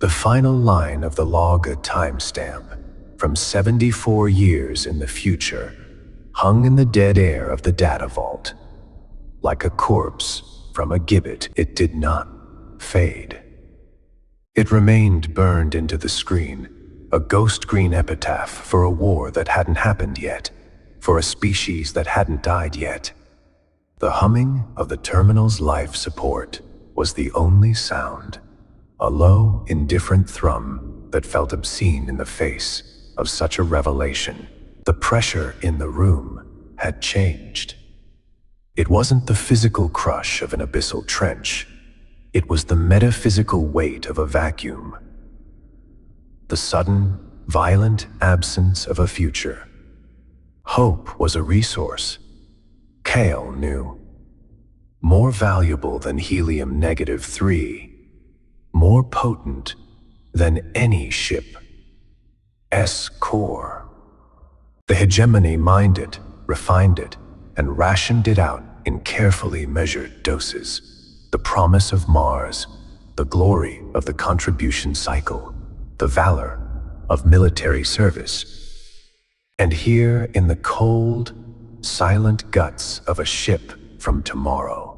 The final line of the log, a timestamp from 74 years in the future, hung in the dead air of the data vault. Like a corpse from a gibbet, it did not fade. It remained burned into the screen, a ghost-green epitaph for a war that hadn't happened yet, for a species that hadn't died yet. The humming of the terminal's life support was the only sound, a low, indifferent thrum that felt obscene in the face of such a revelation. The pressure in the room had changed. It wasn't the physical crush of an abyssal trench. It was the metaphysical weight of a vacuum. The sudden, violent absence of a future. Hope was a resource. Kael knew. More valuable than helium-3, more potent than any ship's core. The hegemony mined it, refined it, and rationed it out in carefully measured doses. The promise of Mars, the glory of the contribution cycle, the valor of military service. And here in the cold, silent guts of a ship from tomorrow,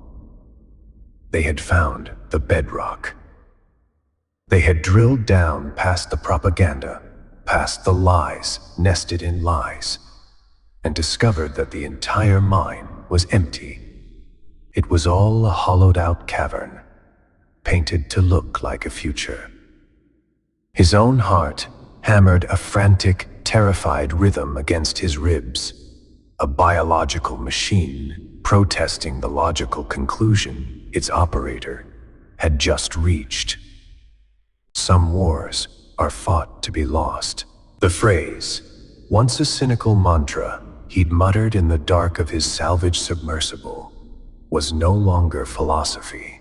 they had found the bedrock. They had drilled down past the propaganda, past the lies nested in lies, and discovered that the entire mine was empty. It was all a hollowed-out cavern, painted to look like a future. His own heart hammered a frantic, terrified rhythm against his ribs, a biological machine protesting the logical conclusion its operator had just reached. Some wars are fought to be lost. The phrase, once a cynical mantra he'd muttered in the dark of his salvage submersible, was no longer philosophy.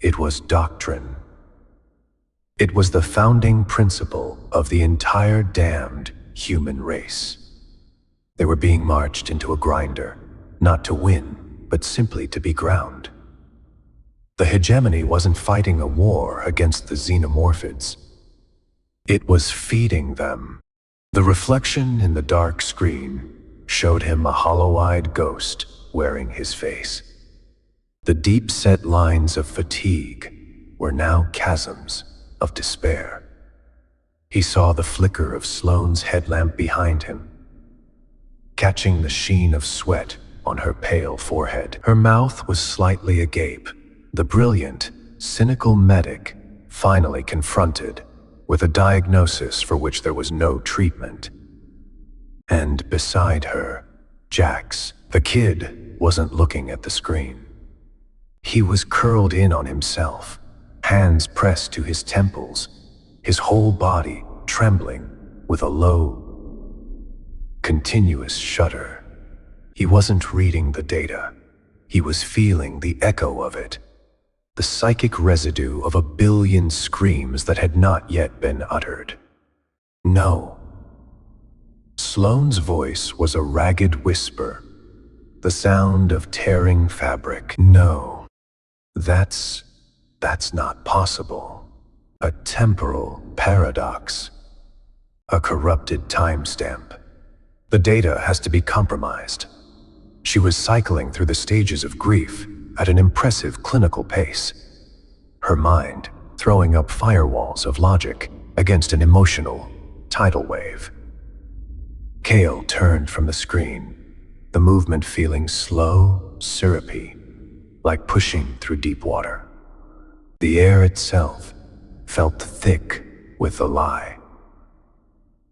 It was doctrine. It was the founding principle of the entire damned human race. They were being marched into a grinder, not to win, but simply to be ground. The hegemony wasn't fighting a war against the xenomorphids. It was feeding them. The reflection in the dark screen showed him a hollow-eyed ghost wearing his face. The deep-set lines of fatigue were now chasms of despair. He saw the flicker of Sloane's headlamp behind him, catching the sheen of sweat on her pale forehead. Her mouth was slightly agape, the brilliant, cynical medic finally confronted with a diagnosis for which there was no treatment. And beside her, Jax, the kid, wasn't looking at the screen. He was curled in on himself, hands pressed to his temples, his whole body trembling with a low, continuous shudder. He wasn't reading the data. He was feeling the echo of it, the psychic residue of 1 billion screams that had not yet been uttered. No. Sloane's voice was a ragged whisper, the sound of tearing fabric. No, that's not possible. A temporal paradox. A corrupted timestamp. The data has to be compromised. She was cycling through the stages of grief at an impressive clinical pace, her mind throwing up firewalls of logic against an emotional tidal wave. Kael turned from the screen, the movement feeling slow, syrupy, like pushing through deep water. The air itself felt thick with the lie.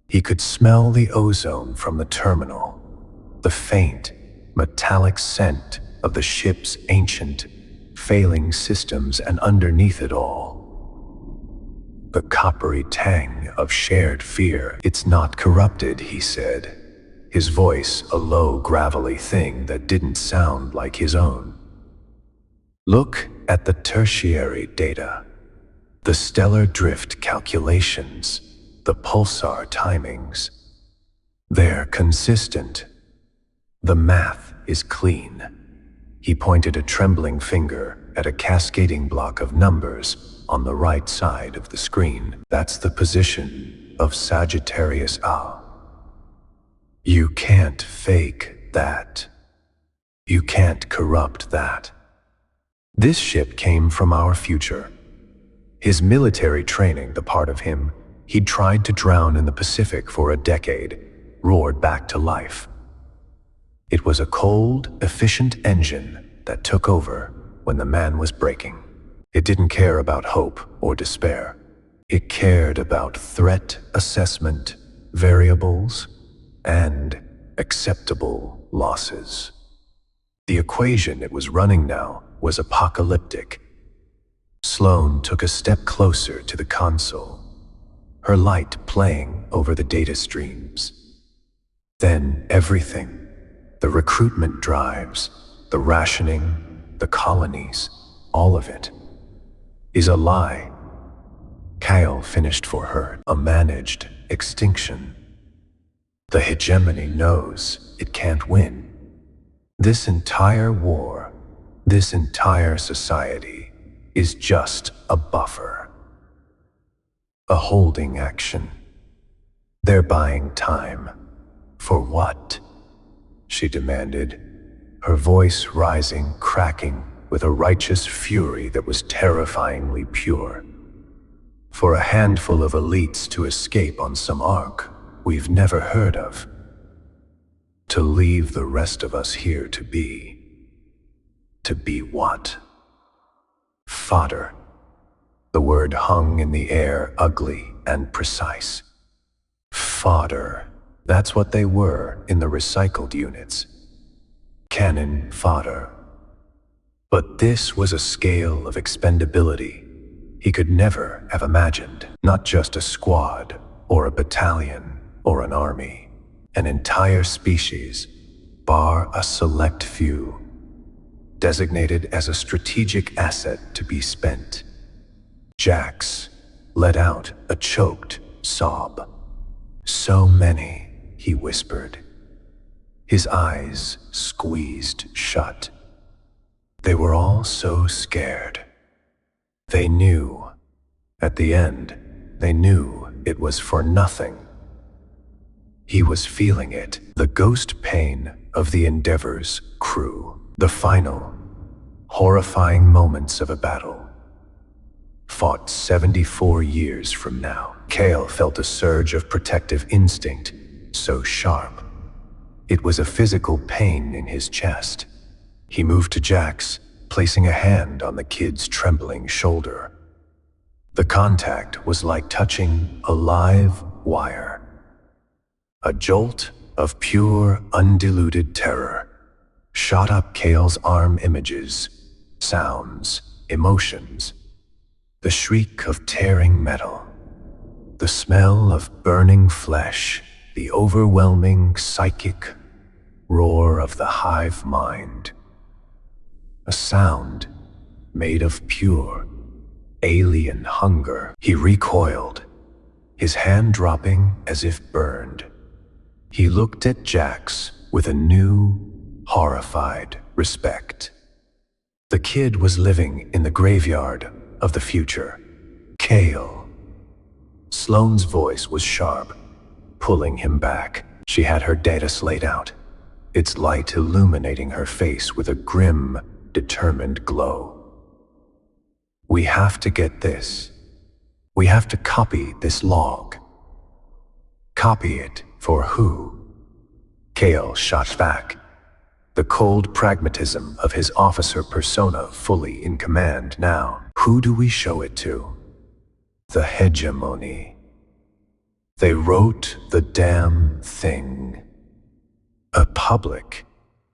He could smell the ozone from the terminal, the faint, metallic scent of the ship's ancient, failing systems, and underneath it all, the coppery tang of shared fear. It's not corrupted, he said, his voice a low, gravelly thing that didn't sound like his own. Look at the tertiary data, the stellar drift calculations, the pulsar timings. They're consistent. The math is clean. He pointed a trembling finger at a cascading block of numbers on the right side of the screen. That's the position of Sagittarius A. You can't fake that. You can't corrupt that. This ship came from our future. His military training, the part of him he'd tried to drown in the Pacific for a decade, roared back to life. It was a cold, efficient engine that took over when the man was breaking. It didn't care about hope or despair. It cared about threat assessment, variables, and acceptable losses. The equation it was running now was apocalyptic. Sloane took a step closer to the console, her light playing over the data streams. Then everything, the recruitment drives, the rationing, the colonies, all of it, is a lie. Kael finished for her a managed extinction. The hegemony knows it can't win. This entire war, this entire society, is just a buffer. A holding action. They're buying time. For what? She demanded, her voice rising, cracking with a righteous fury that was terrifyingly pure. For a handful of elites to escape on some ark we've never heard of. To leave the rest of us here to be. To be what? Fodder. The word hung in the air, ugly and precise. Fodder. That's what they were in the recycled units. Cannon fodder. But this was a scale of expendability he could never have imagined. Not just a squad, or a battalion, or an army. An entire species, bar a select few, designated as a strategic asset to be spent. Jax let out a choked sob. So many, he whispered. His eyes squeezed shut. They were all so scared. They knew, at the end, they knew it was for nothing. He was feeling it, the ghost pain of the Endeavor's crew, the final, horrifying moments of a battle. Fought 74 years from now. Kael felt a surge of protective instinct, so sharp. It was a physical pain in his chest. He moved to Jax, placing a hand on the kid's trembling shoulder. The contact was like touching a live wire. A jolt of pure, undiluted terror shot up Kael's arm. Images, sounds, emotions. The shriek of tearing metal. The smell of burning flesh. The overwhelming psychic roar of the hive mind. A sound made of pure, alien hunger. He recoiled, his hand dropping as if burned. He looked at Jax with a new, horrified respect. The kid was living in the graveyard of the future. Kael. Sloane's voice was sharp, pulling him back. She had her data slate out, its light illuminating her face with a grim, determined glow. We have to get this. We have to copy this log. Copy it for who? Kael shot back, the cold pragmatism of his officer persona fully in command now. Who do we show it to? The hegemony. They wrote the damn thing. A public.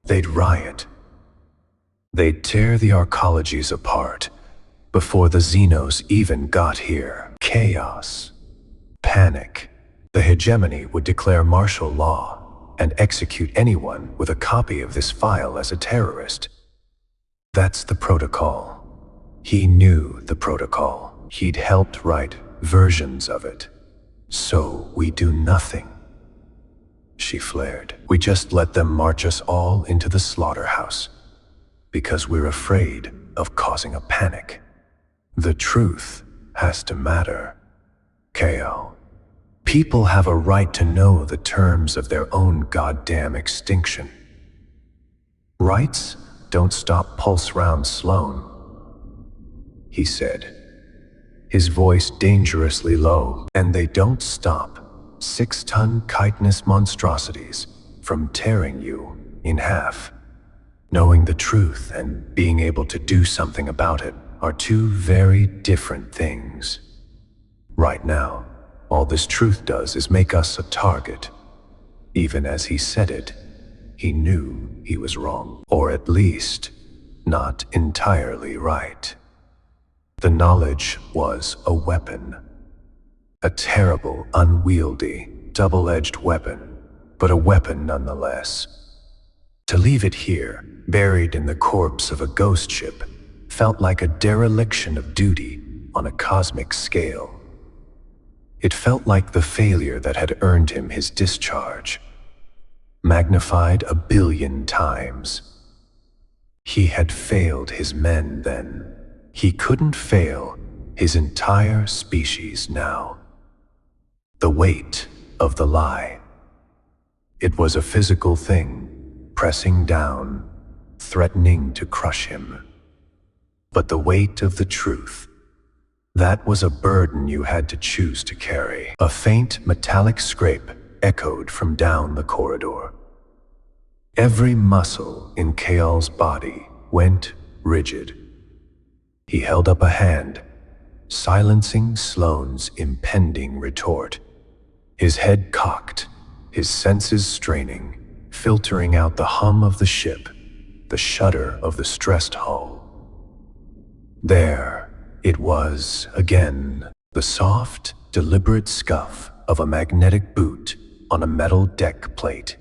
They'd riot. They'd tear the arcologies apart before the Xenos even got here. Chaos. Panic. The hegemony would declare martial law and execute anyone with a copy of this file as a terrorist. That's the protocol. He knew the protocol. He'd helped write versions of it. So we do nothing. She flared. We just let them march us all into the slaughterhouse because we're afraid of causing a panic. The truth has to matter, Kael. People have a right to know the terms of their own goddamn extinction. Rights don't stop pulse round Sloane, he said, his voice dangerously low, and they don't stop 6-ton chitinous monstrosities from tearing you in half. Knowing the truth and being able to do something about it are two very different things. Right now, all this truth does is make us a target. Even as he said it, he knew he was wrong, or at least not entirely right. The knowledge was a weapon. A terrible, unwieldy, double-edged weapon, but a weapon nonetheless. To leave it here, buried in the corpse of a ghost ship, felt like a dereliction of duty on a cosmic scale. It felt like the failure that had earned him his discharge, magnified 1 billion times. He had failed his men then. He couldn't fail his entire species now. The weight of the lie. It was a physical thing, pressing down, threatening to crush him. But the weight of the truth, that was a burden you had to choose to carry. A faint metallic scrape echoed from down the corridor. Every muscle in Kael's body went rigid. He held up a hand, silencing Sloane's impending retort. His head cocked, his senses straining, filtering out the hum of the ship, the shudder of the stressed hull. There it was again, the soft, deliberate scuff of a magnetic boot on a metal deck plate.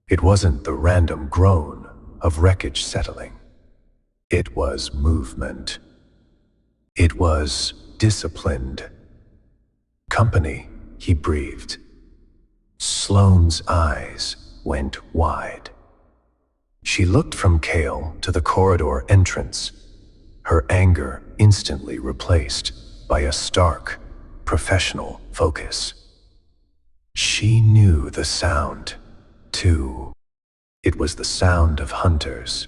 It wasn't the random groan of wreckage settling. It was movement. It was disciplined. Company, he breathed. Sloane's eyes went wide. She looked from Kael to the corridor entrance, her anger instantly replaced by a stark, professional focus. She knew the sound, too. It was the sound of hunters.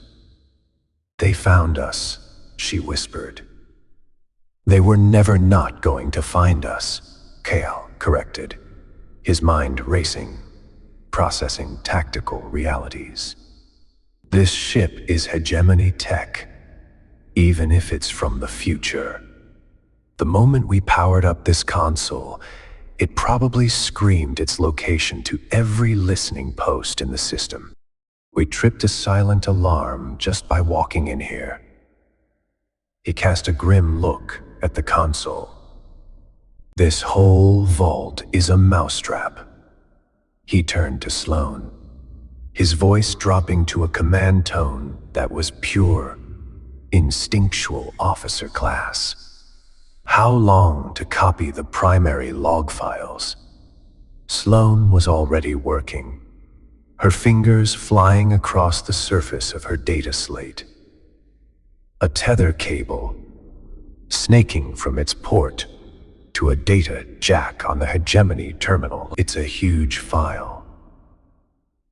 They found us, she whispered. They were never not going to find us, Kael corrected, his mind racing, processing tactical realities. This ship is hegemony tech, even if it's from the future. The moment we powered up this console, it probably screamed its location to every listening post in the system. We tripped a silent alarm just by walking in here. He cast a grim look at the console. This whole vault is a mousetrap. He turned to Sloane, his voice dropping to a command tone that was pure, instinctual officer class. How long to copy the primary log files? Sloane was already working, her fingers flying across the surface of her data slate. A tether cable, snaking from its port to a data jack on the hegemony terminal. It's a huge file.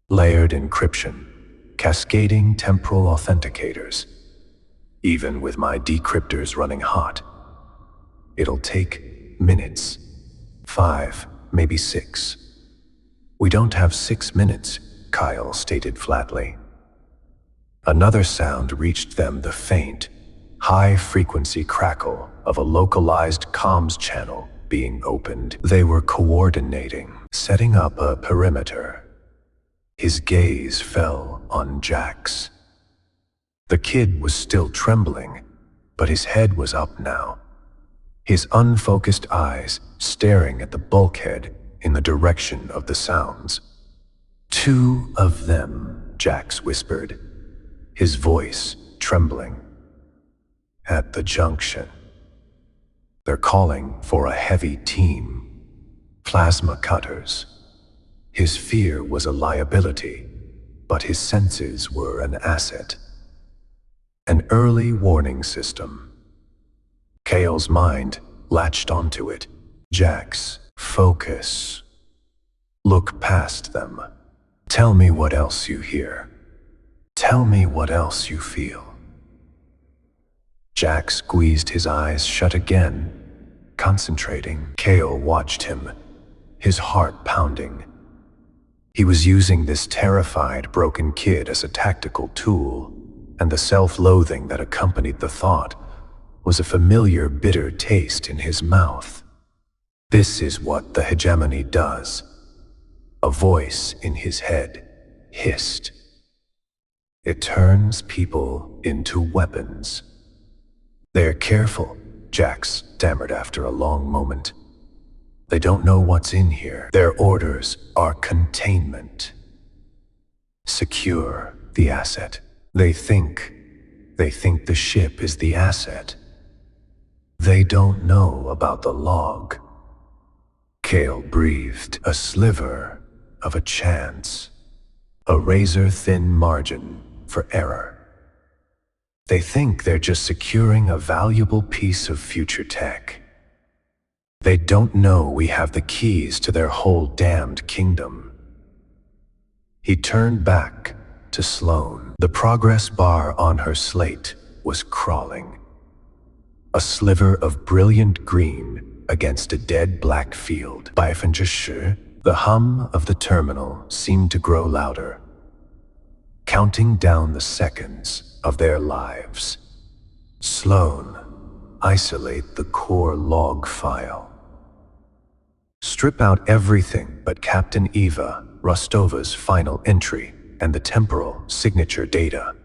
Layered encryption, cascading temporal authenticators. Even with my decryptors running hot, it'll take minutes. 5, maybe 6. We don't have 6 minutes, Kael stated flatly. Another sound reached them, the faint, high-frequency crackle of a localized comms channel being opened. They were coordinating, setting up a perimeter. His gaze fell on Jax. The kid was still trembling, but his head was up now, his unfocused eyes staring at the bulkhead in the direction of the sounds. 2 of them, Jax whispered, his voice trembling. At the junction. They're calling for a heavy team. Plasma cutters. His fear was a liability, but his senses were an asset. An early warning system. Kael's mind latched onto it. Jax, focus. Look past them. Tell me what else you hear. Tell me what else you feel. Jax squeezed his eyes shut again, concentrating. Kael watched him, his heart pounding. He was using this terrified, broken kid as a tactical tool, and the self-loathing that accompanied the thought was a familiar bitter taste in his mouth. This is what the hegemony does. A voice in his head hissed. It turns people into weapons. They're careful, Jax stammered after a long moment. They don't know what's in here. Their orders are containment. Secure the asset. They think the ship is the asset. They don't know about the log. Kael breathed, a sliver of a chance, a razor-thin margin for error. They think they're just securing a valuable piece of future tech. They don't know we have the keys to their whole damned kingdom. He turned back to Sloane. The progress bar on her slate was crawling. A sliver of brilliant green against a dead black field. 10%. The hum of the terminal seemed to grow louder, counting down the seconds of their lives. Sloane, isolate the core log file. Strip out everything but Captain Eva Rostova's final entry and the temporal signature data.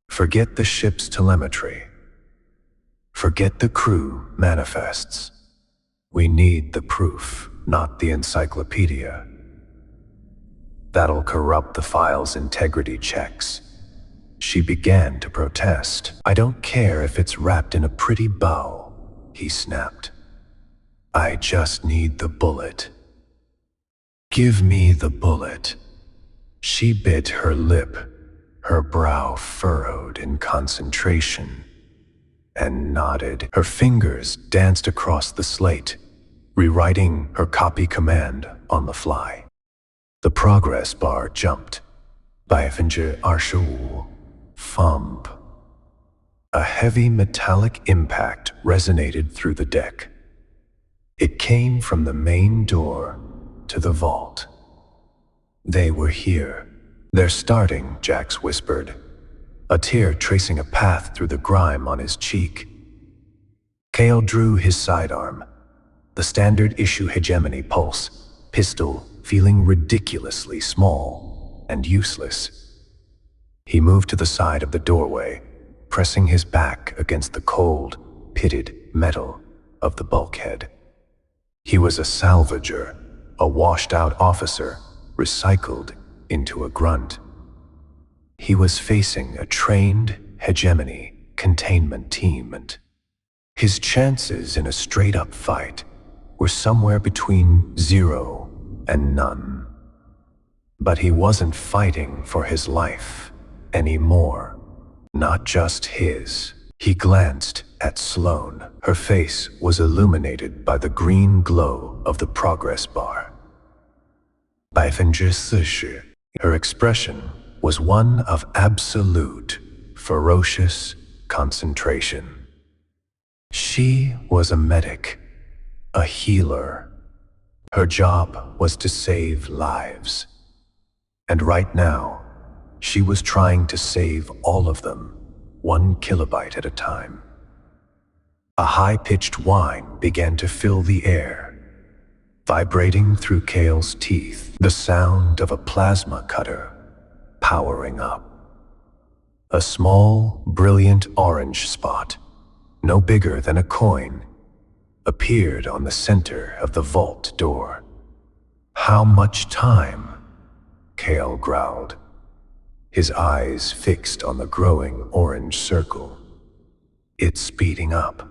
Forget the ship's telemetry. Forget the crew manifests. We need the proof, not the encyclopedia. That'll corrupt the file's integrity checks. She began to protest. I don't care if it's wrapped in a pretty bow, he snapped. I just need the bullet. Give me the bullet. She bit her lip, her brow furrowed in concentration, and nodded. Her fingers danced across the slate, rewriting her copy command on the fly. The progress bar jumped. 25%. Thump. A heavy metallic impact resonated through the deck. It came from the main door to the vault. They were here. They're starting, Jax whispered, a tear tracing a path through the grime on his cheek. Kael drew his sidearm, the standard issue hegemony pulse, pistol feeling ridiculously small and useless. He moved to the side of the doorway, pressing his back against the cold, pitted metal of the bulkhead. He was a salvager, a washed-out officer, recycled into a grunt. He was facing a trained hegemony containment team, and his chances in a straight-up fight were somewhere between 0 and none. But he wasn't fighting for his life anymore, not just his. He glanced at Sloane. Her face was illuminated by the green glow of the progress bar. 40%. Her expression was one of absolute, ferocious concentration. She was a medic, a healer. Her job was to save lives. And right now, she was trying to save all of them, 1 kilobyte at a time. A high-pitched whine began to fill the air, vibrating through Kael's teeth, the sound of a plasma cutter powering up. A small, brilliant orange spot, no bigger than a coin, appeared on the center of the vault door. How much time? Kael growled, his eyes fixed on the growing orange circle. It's speeding up.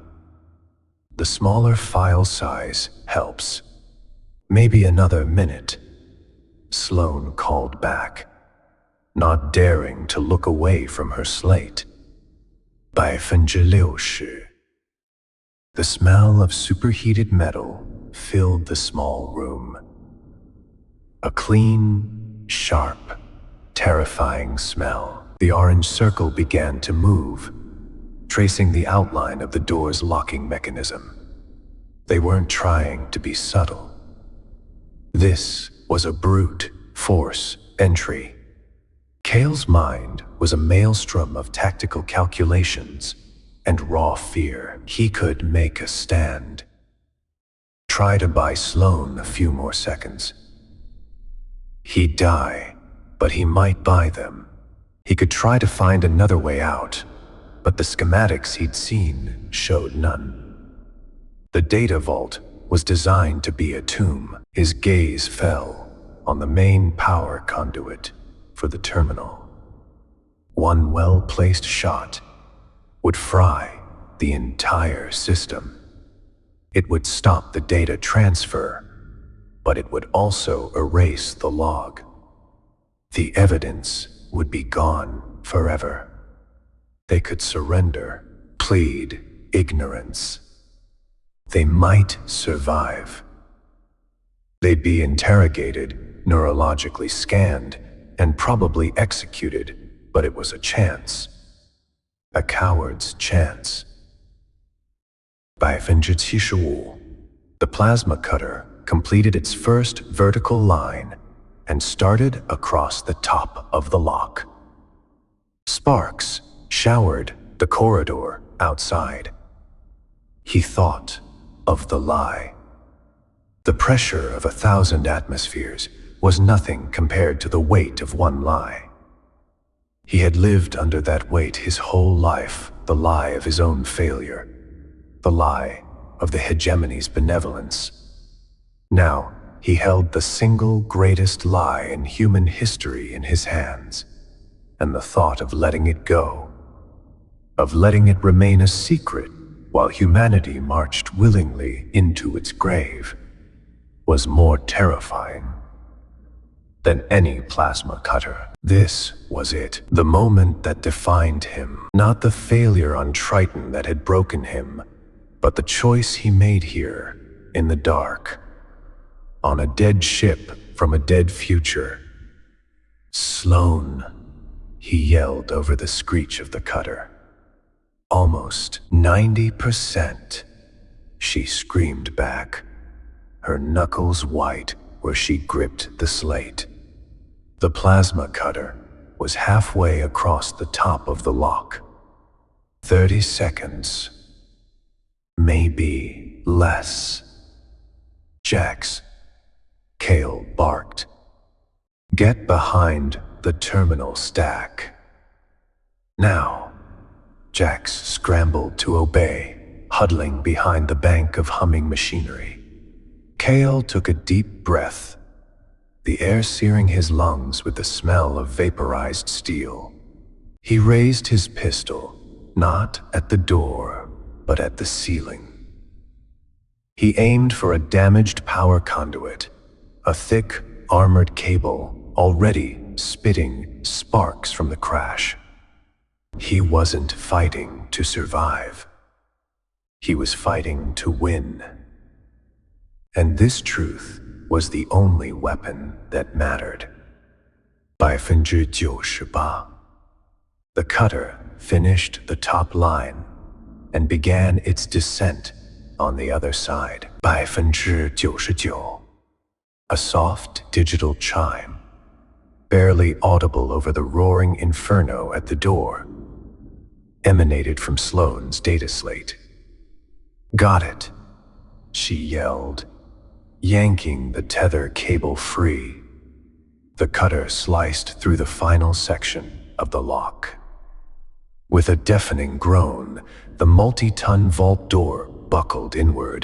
The smaller file size helps. Maybe another minute. Sloane called back, not daring to look away from her slate. 60%. The smell of superheated metal filled the small room. A clean, sharp, terrifying smell. The orange circle began to move, tracing the outline of the door's locking mechanism. They weren't trying to be subtle. This was a brute force entry. Kael's mind was a maelstrom of tactical calculations and raw fear. He could make a stand. Try to buy Sloane a few more seconds. He'd die, but he might buy them. He could try to find another way out, but the schematics he'd seen showed none. The data vault was designed to be a tomb. His gaze fell on the main power conduit for the terminal. One well-placed shot would fry the entire system. It would stop the data transfer, but it would also erase the log. The evidence would be gone forever. They could surrender, plead ignorance. They might survive. They'd be interrogated, neurologically scanned, and probably executed, but it was a chance. A coward's chance. By 75%, the plasma cutter completed its first vertical line and started across the top of the lock. Sparks showered the corridor outside. He thought of the lie. The pressure of 1,000 atmospheres was nothing compared to the weight of one lie. He had lived under that weight his whole life, the lie of his own failure, the lie of the hegemony's benevolence. Now, he held the single greatest lie in human history in his hands, and the thought of letting it go, of letting it remain a secret while humanity marched willingly into its grave, was more terrifying than any plasma cutter. This was it, the moment that defined him, not the failure on Triton that had broken him, but the choice he made here, in the dark, on a dead ship from a dead future. Sloane, he yelled over the screech of the cutter. Almost 90%, she screamed back, her knuckles white where she gripped the slate. The plasma cutter was halfway across the top of the lock. 30 seconds. Maybe less. Jax, Kael barked. Get behind the terminal stack. Now. Jax scrambled to obey, huddling behind the bank of humming machinery. Kael took a deep breath, the air searing his lungs with the smell of vaporized steel. He raised his pistol, not at the door, but at the ceiling. He aimed for a damaged power conduit, a thick, armored cable already spitting sparks from the crash. He wasn't fighting to survive. He was fighting to win. And this truth was the only weapon that mattered. 98%. The cutter finished the top line and began its descent on the other side. 99%. A soft digital chime, barely audible over the roaring inferno at the door, emanated from Sloane's data slate. Got it, she yelled, yanking the tether cable free. The cutter sliced through the final section of the lock. With a deafening groan, the multi-ton vault door buckled inward